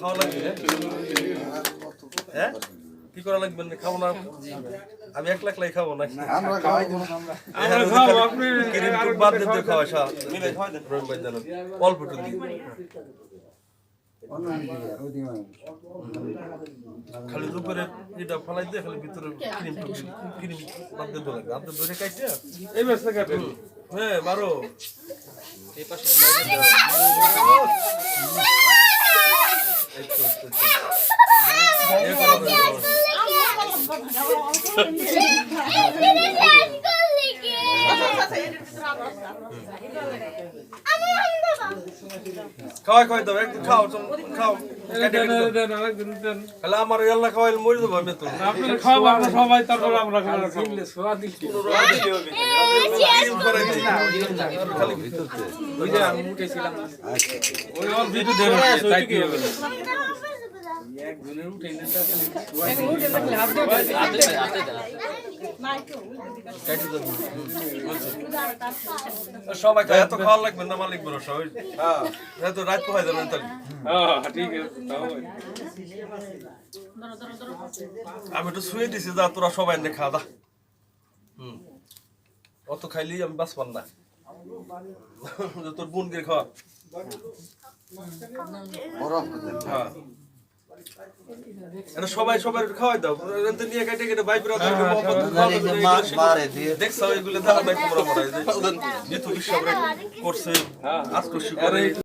খাওয়া লাগবে হ্যাঁ কি করা লাগবে না খাবো না আমি একলা একলাই খাবো না আমরা খাওয়াই দেব আমরা খাবো আপনি ক্রিম বাদ দিতে খাওয়া সব মিলে খাওয়া দেন রং বাদ দেন অল্প একটু দিই খালি উপরে এটা ফলাই দিয়ে খালি ভিতরে ক্রিম বাদ দিতে লাগবে আপনি ধরে খাইছে এই ব্যবস্থা কাটেন হ্যাঁ মারো এই পাশে খাওয়াই দাও একটু খাও খাও তাহলে আমার এল্লা খাওয়াইলে মরে যাবো আমি তো আপনারা খাওয়া আমরা সবাই তারপর আমরা খাবো ওই যে আমি উঠেছিলাম ওই অল ভিডিও দেন তাই কি হবে একজনের উঠে না সবাই এত খাওয়া লাগবে না মালিক বড় সবাই হ্যাঁ তো রাত পোহাই যাবেন তাহলে হ্যাঁ ঠিক আছে আমি একটু শুয়ে দিছি যা তোরা সবাই নে খাওয়া দা অত খাইলেই আমি বাঁচবান না তোর বোন গিয়ে খাওয়া হ্যাঁ এটা সবাই সবাই খাওয়াই দাও নিয়ে কেটে কেটে ভাই দেখছো এগুলো দেখা নাই তোমরা মনে হয় যে জিতু বিশ্ব করছে আজ করছে